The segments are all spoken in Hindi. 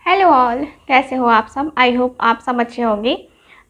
हेलो ऑल, कैसे हो आप सब। आई होप आप सब अच्छे होंगे।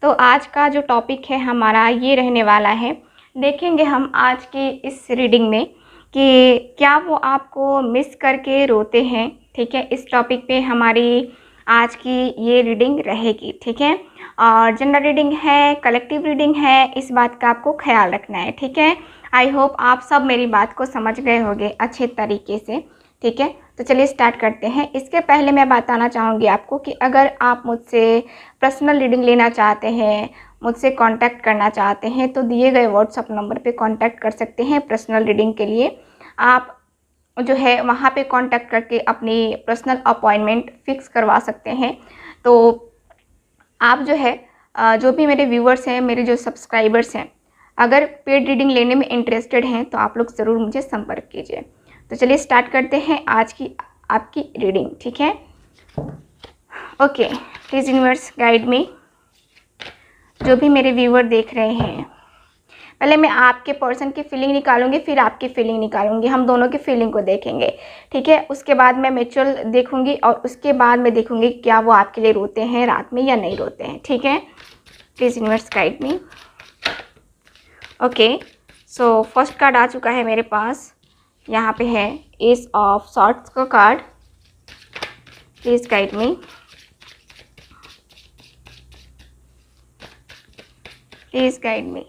तो आज का जो टॉपिक है हमारा ये रहने वाला है, देखेंगे हम आज की इस रीडिंग में कि क्या वो आपको मिस करके रोते हैं। ठीक है, इस टॉपिक पे हमारी आज की ये रीडिंग रहेगी। ठीक है, और जनरल रीडिंग है, कलेक्टिव रीडिंग है, इस बात का आपको ख्याल रखना है। ठीक है, आई होप आप सब मेरी बात को समझ गए होंगे अच्छे तरीके से। ठीक है, तो चलिए स्टार्ट करते हैं। इसके पहले मैं बताना चाहूँगी आपको कि अगर आप मुझसे पर्सनल रीडिंग लेना चाहते हैं, मुझसे कांटेक्ट करना चाहते हैं, तो दिए गए व्हाट्सअप नंबर पे कांटेक्ट कर सकते हैं। पर्सनल रीडिंग के लिए आप जो है वहाँ पे कांटेक्ट करके अपनी पर्सनल अपॉइंटमेंट फिक्स करवा सकते हैं। तो आप जो है जो भी मेरे व्यूअर्स हैं, मेरे जो सब्सक्राइबर्स हैं, अगर पेड रीडिंग लेने में इंटरेस्टेड हैं तो आप लोग ज़रूर मुझे संपर्क कीजिए। तो चलिए स्टार्ट करते हैं आज की आपकी रीडिंग। ठीक है, ओके, प्लीज़ यूनिवर्स गाइड मी। जो भी मेरे व्यूअर देख रहे हैं, पहले मैं आपके पर्सन की फीलिंग निकालूंगी, फिर आपकी फीलिंग निकालूंगी, हम दोनों की फीलिंग को देखेंगे। ठीक है, उसके बाद मैं म्यूचुअल देखूंगी और उसके बाद मैं देखूंगी क्या वो आपके लिए रोते हैं रात में या नहीं रोते हैं। ठीक है, please universe guide me. Okay, so first card आ चुका है मेरे पास, यहाँ पे है एस ऑफ सॉर्ड्स का कार्ड। Please guide me, please guide me.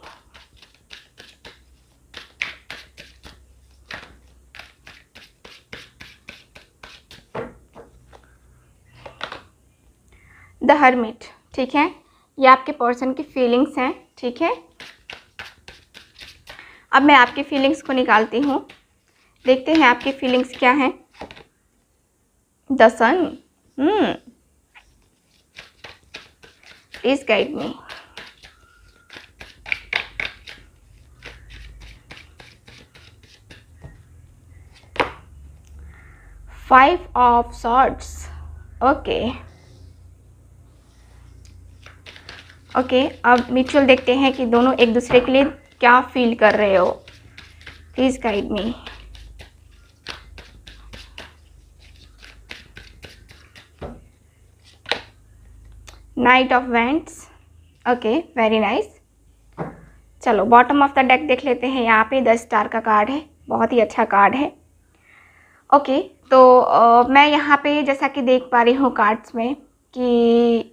The hermit. ठीक है, ये आपके पर्सन की फीलिंग्स हैं। ठीक है, अब मैं आपकी फीलिंग्स को निकालती हूँ, देखते हैं आपकी फीलिंग्स क्या हैं। The sun. Please guide me. Five of swords. Okay okay, अब म्यूचुअल देखते हैं कि दोनों एक दूसरे के लिए क्या फील कर रहे हो। Please guide me. Night of vents. Okay, very nice. चलो बॉटम ऑफ द डेक देख लेते हैं। यहाँ पे 10 स्टार का कार्ड है, बहुत ही अच्छा कार्ड है। ओके, तो मैं यहाँ पे जैसा कि देख पा रही हूँ कार्ड्स में कि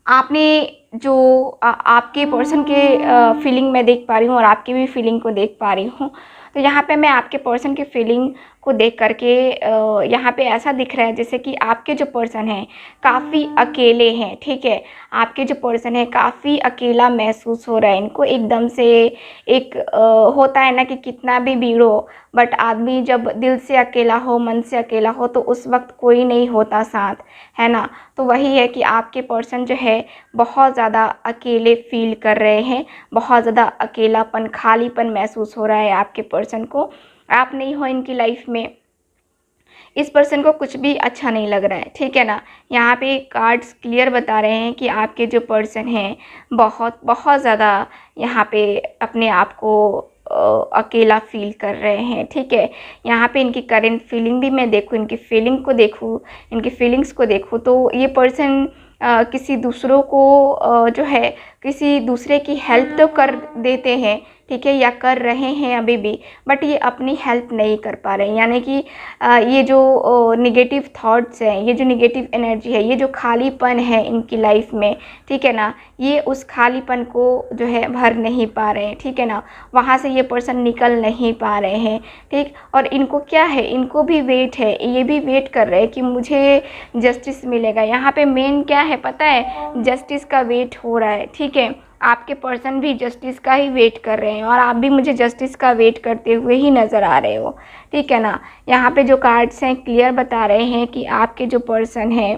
आपने जो आपके पर्सन के फीलिंग में देख पा रही हूँ और आपकी भी फीलिंग को देख पा रही हूँ। तो यहाँ पे मैं आपके पर्सन की फीलिंग को देख करके यहाँ पे ऐसा दिख रहा है जैसे कि आपके जो पर्सन हैं काफ़ी अकेले हैं। ठीक है, आपके जो पर्सन है काफ़ी अकेला महसूस हो रहा है इनको एकदम से। एक होता है ना कि कितना भी भीड़ हो, बट आदमी जब दिल से अकेला हो, मन से अकेला हो, तो उस वक्त कोई नहीं होता साथ, है ना। तो वही है कि आपके पर्सन जो है बहुत ज़्यादा अकेले फील कर रहे हैं, बहुत ज़्यादा अकेलापन, खालीपन महसूस हो रहा है आपके पर्सन को। आप नहीं हो इनकी लाइफ में, इस पर्सन को कुछ भी अच्छा नहीं लग रहा है। ठीक है ना, यहाँ पे कार्ड्स क्लियर बता रहे हैं कि आपके जो पर्सन हैं बहुत बहुत ज़्यादा यहाँ पे अपने आप को अकेला फील कर रहे हैं। ठीक है, यहाँ पे इनकी करेंट फीलिंग भी मैं देखूँ, इनकी फीलिंग को देखूँ, इनकी फीलिंग्स को देखूँ, तो ये पर्सन किसी दूसरों को जो है किसी दूसरे की हेल्प तो कर देते हैं, ठीक है, या कर रहे हैं अभी भी, बट ये अपनी हेल्प नहीं कर पा रहे हैं। यानी कि ये जो नेगेटिव थॉट्स हैं, ये जो नेगेटिव एनर्जी है, ये जो खालीपन है इनकी लाइफ में, ठीक है ना, ये उस खालीपन को जो है भर नहीं पा रहे हैं। ठीक है ना, वहाँ से ये पर्सन निकल नहीं पा रहे हैं। ठीक, और इनको क्या है, इनको भी वेट है, ये भी वेट कर रहे हैं कि मुझे जस्टिस मिलेगा। यहाँ पे मेन क्या है पता है, जस्टिस का वेट हो रहा है। ठीक है, आपके पर्सन भी जस्टिस का ही वेट कर रहे हैं और आप भी मुझे जस्टिस का वेट करते हुए ही नज़र आ रहे हो। ठीक है ना, यहाँ पे जो कार्ड्स हैं क्लियर बता रहे हैं कि आपके जो पर्सन हैं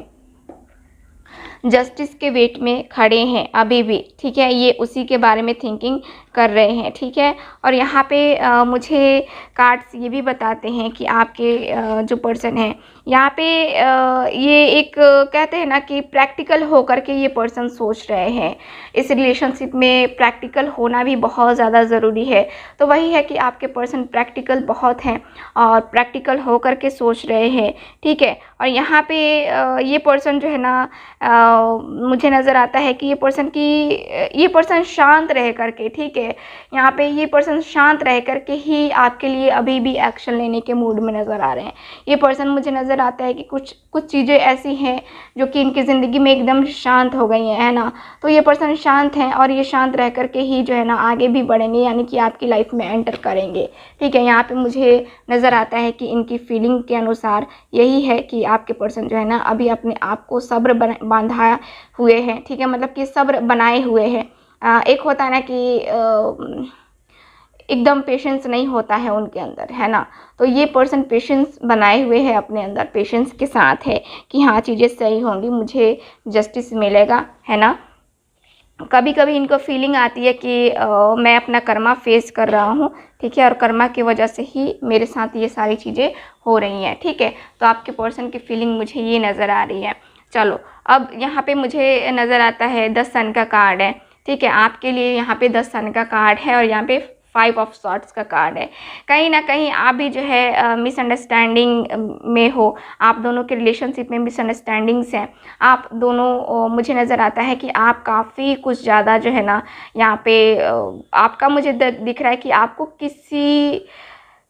जस्टिस के वेट में खड़े हैं अभी भी। ठीक है, ये उसी के बारे में थिंकिंग कर रहे हैं। ठीक है, और यहाँ पे मुझे कार्ड्स ये भी बताते हैं कि आपके जो पर्सन हैं यहाँ पे ये एक कहते हैं ना कि प्रैक्टिकल होकर के ये पर्सन सोच रहे हैं। इस रिलेशनशिप में प्रैक्टिकल होना भी बहुत ज़्यादा ज़रूरी है। तो वही है कि आपके पर्सन प्रैक्टिकल बहुत हैं और प्रैक्टिकल होकर के सोच रहे हैं, ठीक है। और यहाँ पे ये पर्सन जो है ना, मुझे नज़र आता है कि ये पर्सन शांत रह करके, ठीक है, यहाँ पे ये पर्सन शांत रह करके ही आपके लिए अभी भी एक्शन लेने के मूड में नज़र आ रहे हैं। ये पर्सन मुझे नज़र आता है कि कुछ चीज़ें ऐसी हैं जो कि इनकी ज़िंदगी में एकदम शांत हो गई हैं, है ना। तो ये पर्सन शांत हैं और ये शांत रह करके ही जो है ना आगे भी बढ़ेंगे, यानी कि आपकी लाइफ में एंटर करेंगे, ठीक है। यहाँ पे मुझे नज़र आता है कि इनकी फीलिंग के अनुसार यही है कि आपके पर्सन जो है ना अभी अपने आप को सब्र बांधा हुए हैं, ठीक है, मतलब कि सब्र बनाए हुए हैं। एक होता है ना कि एकदम पेशेंस नहीं होता है उनके अंदर, है ना। तो ये पर्सन पेशेंस बनाए हुए है, अपने अंदर पेशेंस के साथ है कि हाँ चीज़ें सही होंगी, मुझे जस्टिस मिलेगा, है ना। कभी कभी इनको फीलिंग आती है कि मैं अपना कर्मा फेस कर रहा हूँ, ठीक है, और कर्मा की वजह से ही मेरे साथ ये सारी चीज़ें हो रही हैं, ठीक है। तो आपके पर्सन की फीलिंग मुझे ये नज़र आ रही है। चलो, अब यहाँ पे मुझे नज़र आता है 10 सन का कार्ड है, ठीक है। आपके लिए यहाँ पे 10 सन का कार्ड है और यहाँ पे 5 ऑफ सॉर्ड्स का कार्ड है। कहीं ना कहीं आप भी जो है मिसअंडरस्टैंडिंग में हो, आप दोनों के रिलेशनशिप में मिसअंडरस्टैंडिंग्स हैं। आप दोनों, मुझे नज़र आता है कि आप काफ़ी कुछ ज़्यादा जो है ना यहाँ पे आपका मुझे दिख रहा है कि आपको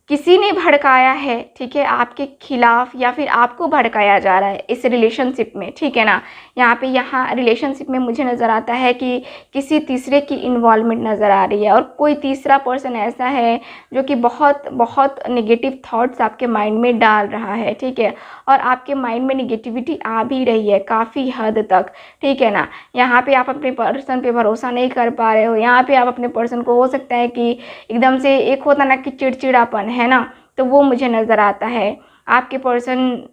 किसी ने भड़काया है, ठीक है, आपके खिलाफ, या फिर आपको भड़काया जा रहा है इस रिलेशनशिप में, ठीक है ना। यहाँ रिलेशनशिप में मुझे नज़र आता है कि किसी तीसरे की इन्वॉल्वमेंट नज़र आ रही है और कोई तीसरा पर्सन ऐसा है जो कि बहुत बहुत नेगेटिव थॉट्स आपके माइंड में डाल रहा है, ठीक है। और आपके माइंड में नेगेटिविटी आ भी रही है काफ़ी हद तक, ठीक है ना। यहाँ पे आप अपने पर्सन पे भरोसा नहीं कर पा रहे हो। यहाँ पे आप अपने पर्सन को, हो सकता है कि एकदम से एक होता ना कि चिड़चिड़ापन, है ना, तो वो मुझे नज़र आता है। आपके पर्सन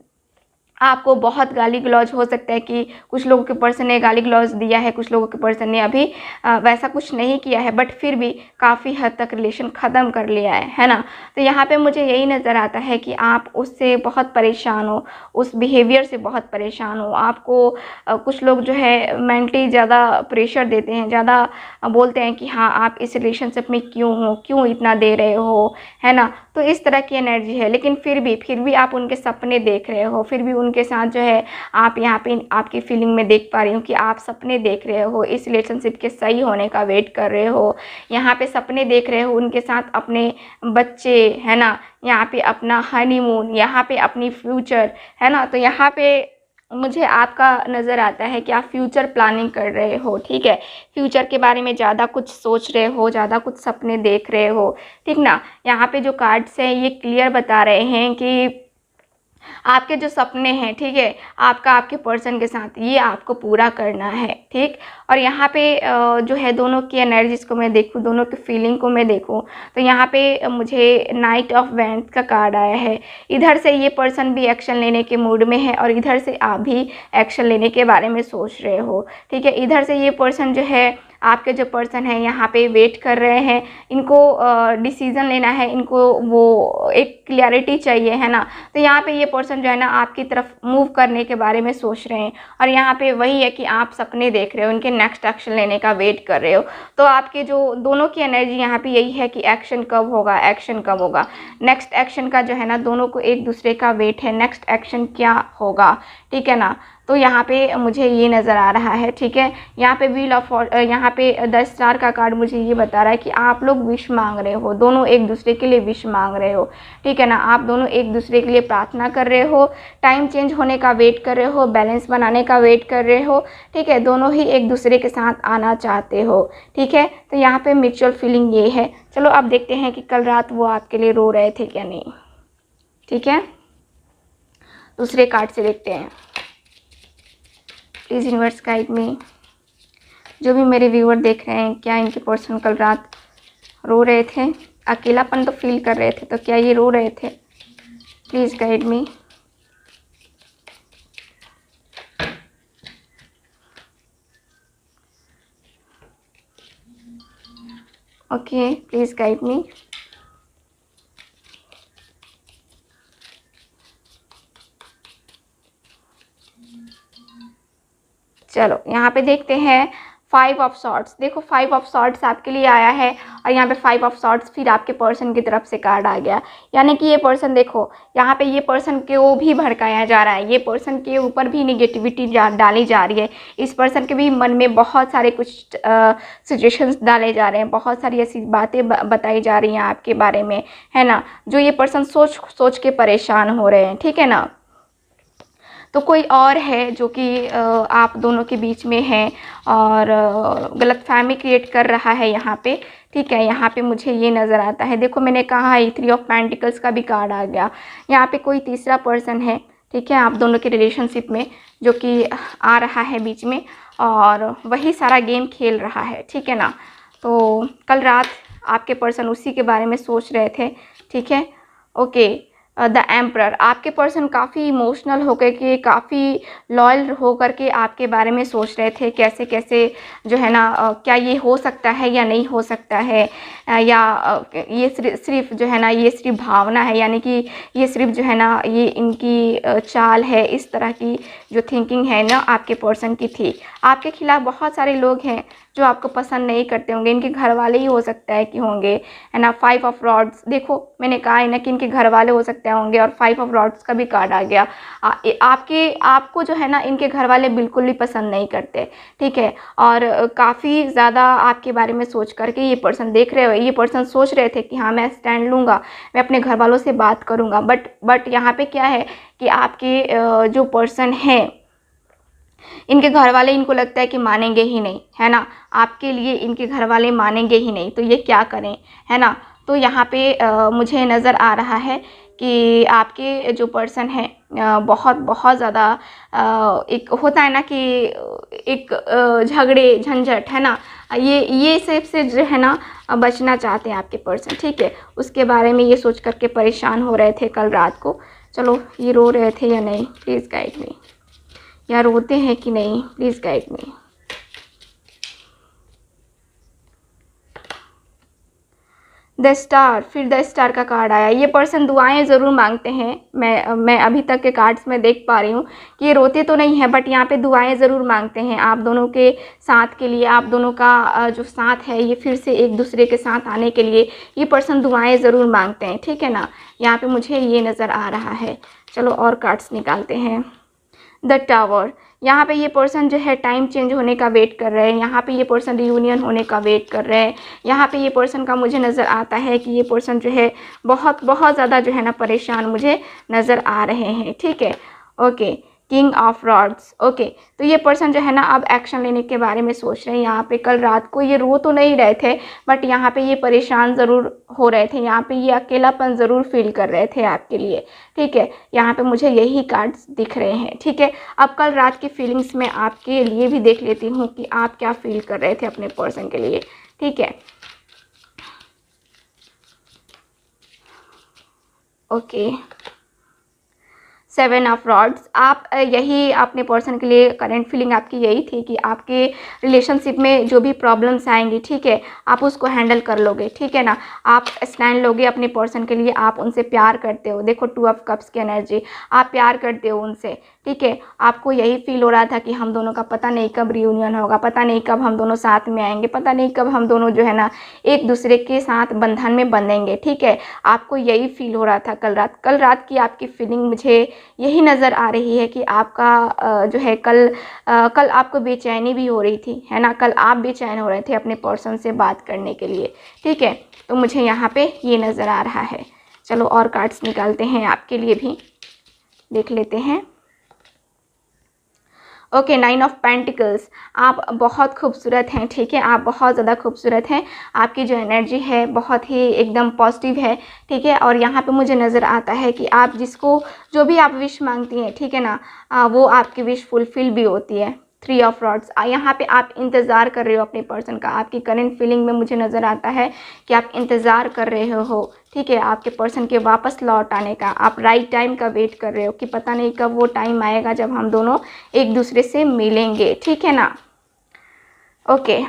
आपको बहुत गाली गलौज, हो सकता है कि कुछ लोगों के पर्सन ने गाली गलौज दिया है, कुछ लोगों के पर्सन ने अभी वैसा कुछ नहीं किया है, बट फिर भी काफ़ी हद तक रिलेशन ख़त्म कर लिया है ना। तो यहाँ पे मुझे यही नज़र आता है कि आप उससे बहुत परेशान हो, उस बिहेवियर से बहुत परेशान हो। आपको कुछ लोग जो है मेंटली ज़्यादा प्रेशर देते हैं, ज़्यादा बोलते हैं कि हाँ आप इस रिलेशनशिप में क्यों हो, क्यों इतना दे रहे हो, है ना। तो इस तरह की एनर्जी है। लेकिन फिर भी आप उनके सपने देख रहे हो, फिर भी उनके साथ जो है आप यहाँ पे आपकी फीलिंग में देख पा रही हूँ कि आप सपने देख रहे हो, इस रिलेशनशिप के सही होने का वेट कर रहे हो। यहाँ पे सपने देख रहे हो उनके साथ, अपने बच्चे, है ना, यहाँ पे अपना हनीमून, यहाँ पे अपनी फ्यूचर, है ना। तो यहाँ पे मुझे आपका नज़र आता है कि आप फ्यूचर प्लानिंग कर रहे हो, ठीक है। फ्यूचर के बारे में ज़्यादा कुछ सोच रहे हो, ज़्यादा कुछ सपने देख रहे हो, ठीक ना। यहाँ पे जो कार्ड्स हैं ये क्लियर बता रहे हैं कि आपके जो सपने हैं, ठीक है, आपके पर्सन के साथ, ये आपको पूरा करना है, ठीक। और यहाँ पे जो है दोनों की एनर्जीज़ को मैं देखूँ, दोनों की फीलिंग को मैं देखूँ, तो यहाँ पे मुझे नाइट ऑफ वैंड्स का कार्ड आया है। इधर से ये पर्सन भी एक्शन लेने के मूड में है और इधर से आप भी एक्शन लेने के बारे में सोच रहे हो, ठीक है। इधर से ये पर्सन जो है, आपके जो पर्सन है यहाँ पे वेट कर रहे हैं, इनको डिसीज़न लेना है, इनको वो एक क्लियरिटी चाहिए, है ना। तो यहाँ पे ये पर्सन जो है ना आपकी तरफ मूव करने के बारे में सोच रहे हैं और यहाँ पे वही है कि आप सपने देख रहे हो, इनके नेक्स्ट एक्शन लेने का वेट कर रहे हो। तो आपके जो दोनों की एनर्जी यहाँ पे यही है कि एक्शन कब होगा, एक्शन कब होगा, नेक्स्ट एक्शन का जो है ना दोनों को एक दूसरे का वेट है, नेक्स्ट एक्शन क्या होगा, ठीक है ना। तो यहाँ पे मुझे ये नज़र आ रहा है, ठीक है। यहाँ पे व्हील ऑफ, यहाँ पे 10 स्टार का कार्ड मुझे ये बता रहा है कि आप लोग विश मांग रहे हो, दोनों एक दूसरे के लिए विश मांग रहे हो, ठीक है ना। आप दोनों एक दूसरे के लिए प्रार्थना कर रहे हो, टाइम चेंज होने का वेट कर रहे हो, बैलेंस बनाने का वेट कर रहे हो, ठीक है। दोनों ही एक दूसरे के साथ आना चाहते हो, ठीक है। तो यहाँ पे म्यूचुअल फीलिंग ये है। चलो अब देखते हैं कि कल रात वो आपके लिए रो रहे थे क्या नहीं, ठीक है। दूसरे कार्ड से देखते हैं। प्लीज़ यूनिवर्स गाइड मी। जो भी मेरे व्यूअर देख रहे हैं, क्या इनके पर्सन कल रात रो रहे थे? अकेलापन तो फील कर रहे थे, तो क्या ये रो रहे थे? Please guide me. Okay, please guide मी। चलो यहाँ पे देखते हैं 5 ऑफ सॉर्ड्स। देखो 5 ऑफ सॉर्ड्स आपके लिए आया है और यहाँ पे 5 ऑफ सॉर्ड्स फिर आपके पर्सन की तरफ से कार्ड आ गया। यानी कि ये पर्सन, देखो यहाँ पे ये पर्सन को भी भड़काया जा रहा है, ये पर्सन के ऊपर भी निगेटिविटी डाली जा रही है। इस पर्सन के भी मन में बहुत सारे कुछ सिचुएशंस डाले जा रहे हैं, बहुत सारी ऐसी बातें बताई जा रही हैं आपके बारे में, है ना, जो ये पर्सन सोच सोच के परेशान हो रहे हैं, ठीक है ना। तो कोई और है जो कि आप दोनों के बीच में है और गलतफहमी क्रिएट कर रहा है यहाँ पे, ठीक है। यहाँ पे मुझे ये नज़र आता है, देखो मैंने कहा है 3 ऑफ पेंटिकल्स का भी कार्ड आ गया। यहाँ पे कोई तीसरा पर्सन है, ठीक है, आप दोनों के रिलेशनशिप में, जो कि आ रहा है बीच में और वही सारा गेम खेल रहा है, ठीक है ना। तो कल रात आपके पर्सन उसी के बारे में सोच रहे थे, ठीक है। ओके, द एम्परर, आपके पर्सन काफ़ी इमोशनल होकर के, काफ़ी लॉयल होकर के आपके बारे में सोच रहे थे, कैसे कैसे जो है ना, क्या ये हो सकता है या नहीं हो सकता है, या ये सिर्फ जो है ना, ये सिर्फ भावना है, यानी कि ये सिर्फ जो है ना, ये इनकी चाल है, इस तरह की जो थिंकिंग है ना आपके पर्सन की थी। आपके खिलाफ बहुत सारे लोग हैं जो आपको पसंद नहीं करते होंगे, इनके घर वाले ही हो सकता है कि होंगे, है ना। 5 ऑफ रॉड्स, देखो मैंने कहा है ना कि इनके घर वाले हो सकते होंगे और 5 ऑफ रॉड्स का भी कार्ड आ गया। आपको जो है ना इनके घर वाले बिल्कुल भी पसंद नहीं करते, ठीक है। और काफ़ी ज़्यादा आपके बारे में सोच करके ये पर्सन देख रहे हो, ये पर्सन सोच रहे थे कि हाँ मैं स्टैंड लूँगा, मैं अपने घर वालों से बात करूँगा, बट यहाँ पे क्या है कि आपके जो पर्सन है, इनके घर वाले, इनको लगता है कि मानेंगे ही नहीं, है ना, आपके लिए इनके घर वाले मानेंगे ही नहीं, तो ये क्या करें, है ना। तो यहाँ पे मुझे नज़र आ रहा है कि आपके जो पर्सन है बहुत बहुत ज़्यादा एक होता है ना कि एक झगड़े झंझट, है ना, ये सब से जो है ना बचना चाहते हैं आपके पर्सन, ठीक है। उसके बारे में ये सोच करके परेशान हो रहे थे कल रात को। चलो, ये रो रहे थे या नहीं, प्लीज़ गाइड मी, या रोते हैं कि नहीं, please guide me. The star, फिर द स्टार का कार्ड आया। ये पर्सन दुआएं ज़रूर मांगते हैं, मैं अभी तक के कार्ड्स में देख पा रही हूँ कि ये रोते तो नहीं है, बट यहाँ पे दुआएं ज़रूर मांगते हैं आप दोनों के साथ के लिए, आप दोनों का जो साथ है ये फिर से एक दूसरे के साथ आने के लिए ये पर्सन दुआएं ज़रूर मांगते हैं, ठीक है ना। यहाँ पे मुझे ये नज़र आ रहा है। चलो और कार्ड्स निकालते हैं। द टावर, यहाँ पे ये पर्सन जो है टाइम चेंज होने का वेट कर रहे हैं, यहाँ पे ये पर्सन रियूनियन होने का वेट कर रहे हैं। यहाँ पे ये पर्सन का मुझे नज़र आता है कि ये पर्सन जो है बहुत बहुत ज़्यादा जो है ना परेशान मुझे नज़र आ रहे हैं, ठीक है। Okay, king of rods. Okay, तो ये पर्सन जो है ना अब एक्शन लेने के बारे में सोच रहे हैं। यहाँ पे कल रात को ये रो तो नहीं रहे थे, बट यहाँ पे ये परेशान ज़रूर हो रहे थे, यहाँ पे ये अकेलापन ज़रूर फील कर रहे थे आपके लिए, ठीक है। यहाँ पे मुझे यही कार्ड्स दिख रहे हैं, ठीक है। अब कल रात की फीलिंग्स में आपके लिए भी देख लेती हूँ कि आप क्या फील कर रहे थे अपने पर्सन के लिए, ठीक है। ओके, 7 ऑफ रॉड्स, आप यही अपने पर्सन के लिए करेंट फीलिंग आपकी यही थी कि आपके रिलेशनशिप में जो भी प्रॉब्लम्स आएंगी, ठीक है, आप उसको हैंडल कर लोगे, ठीक है ना। आप स्टैंड लोगे अपने पर्सन के लिए, आप उनसे प्यार करते हो। देखो 2 ऑफ कप्स की एनर्जी, आप प्यार करते हो उनसे, ठीक है। आपको यही फील हो रहा था कि हम दोनों का पता नहीं कब रियूनियन होगा, पता नहीं कब हम दोनों साथ में आएंगे, पता नहीं कब हम दोनों जो है ना एक दूसरे के साथ बंधन में बंधेंगे, ठीक है। आपको यही फील हो रहा था कल रात की आपकी फीलिंग मुझे यही नज़र आ रही है कि आपका जो है कल आपको बेचैनी भी हो रही थी, है ना, कल आप बेचैन हो रहे थे अपने पर्सन से बात करने के लिए, ठीक है। तो मुझे यहाँ पे ये नज़र आ रहा है। चलो और कार्ड्स निकालते हैं, आपके लिए भी देख लेते हैं। ओके, 9 ऑफ पेंटिकल्स, आप बहुत खूबसूरत हैं, ठीक है, आप बहुत ज़्यादा खूबसूरत हैं। आपकी जो एनर्जी है बहुत ही एकदम पॉजिटिव है, ठीक है। और यहाँ पे मुझे नज़र आता है कि आप जिसको जो भी आप विश मांगती हैं, ठीक है ना, वो आपकी विश फुलफ़िल भी होती है। 3 ऑफ रॉड्स, यहाँ पे आप इंतज़ार कर रहे हो अपने पर्सन का। आपकी करंट फीलिंग में मुझे नज़र आता है कि आप इंतज़ार कर रहे हो, ठीक है, आपके पर्सन के वापस लौट आने का। आप राइट टाइम का वेट कर रहे हो कि पता नहीं कब वो टाइम आएगा जब हम दोनों एक दूसरे से मिलेंगे, ठीक है ना। ओके,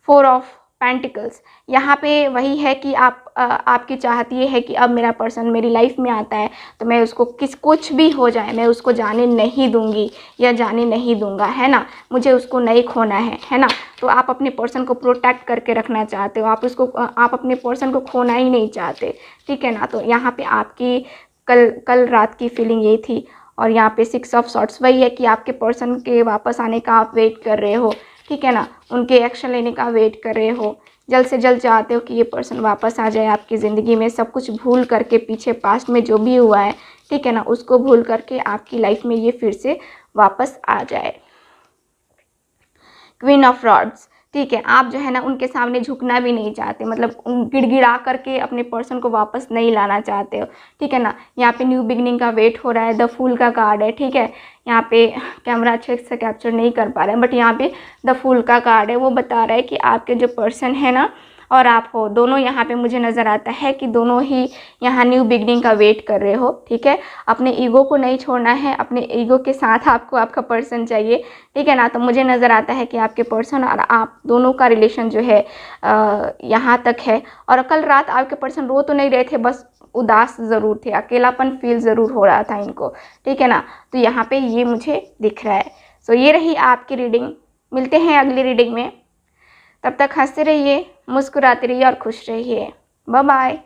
4 ऑफ पेंटिकल्स, यहाँ पे वही है कि आपकी चाहत ये है कि अब मेरा पर्सन मेरी लाइफ में आता है तो मैं उसको कुछ भी हो जाए मैं उसको जाने नहीं दूंगी या जाने नहीं दूंगा, है ना। मुझे उसको नहीं खोना है ना। तो आप अपने पर्सन को प्रोटेक्ट करके रखना चाहते हो, आप अपने पर्सन को खोना ही नहीं चाहते, ठीक है ना। तो यहाँ पे आपकी कल रात की फीलिंग ये थी। और यहाँ पे 6 ऑफ सॉर्ट्स वही है कि आपके पर्सन के वापस आने का आप वेट कर रहे हो, ठीक है ना। उनके एक्शन लेने का वेट कर रहे हो, जल्द से जल्द चाहते हो कि ये पर्सन वापस आ जाए आपकी ज़िंदगी में, सब कुछ भूल करके, पीछे पास्ट में जो भी हुआ है, ठीक है ना, उसको भूल करके आपकी लाइफ में ये फिर से वापस आ जाए। क्वीन ऑफ रॉड्स, ठीक है, आप जो है ना उनके सामने झुकना भी नहीं चाहते, मतलब गिड़गिड़ा करके अपने पर्सन को वापस नहीं लाना चाहते हो, ठीक है ना। यहाँ पे न्यू बिगनिंग का वेट हो रहा है, द फूल का कार्ड है, ठीक है। यहाँ पे कैमरा अच्छे से कैप्चर नहीं कर पा रहे हैं, बट यहाँ पे द फूल का कार्ड है, वो बता रहा है कि आपके जो पर्सन है ना और आप हो, दोनों यहाँ पे मुझे नज़र आता है कि दोनों ही यहाँ न्यू बिगनिंग का वेट कर रहे हो, ठीक है। अपने ईगो को नहीं छोड़ना है, अपने ईगो के साथ आपको आपका पर्सन चाहिए, ठीक है ना। तो मुझे नज़र आता है कि आपके पर्सन और आप दोनों का रिलेशन जो है यहाँ तक है। और कल रात आपके पर्सन रो तो नहीं रहे थे, बस उदास ज़रूर थे, अकेलापन फील ज़रूर हो रहा था इनको, ठीक है ना। तो यहाँ पे ये मुझे दिख रहा है। सो ये रही आपकी रीडिंग, मिलते हैं अगली रीडिंग में, तब तक हंसते रहिए, मुस्कुराते रहिए और खुश रहिए। Bye bye.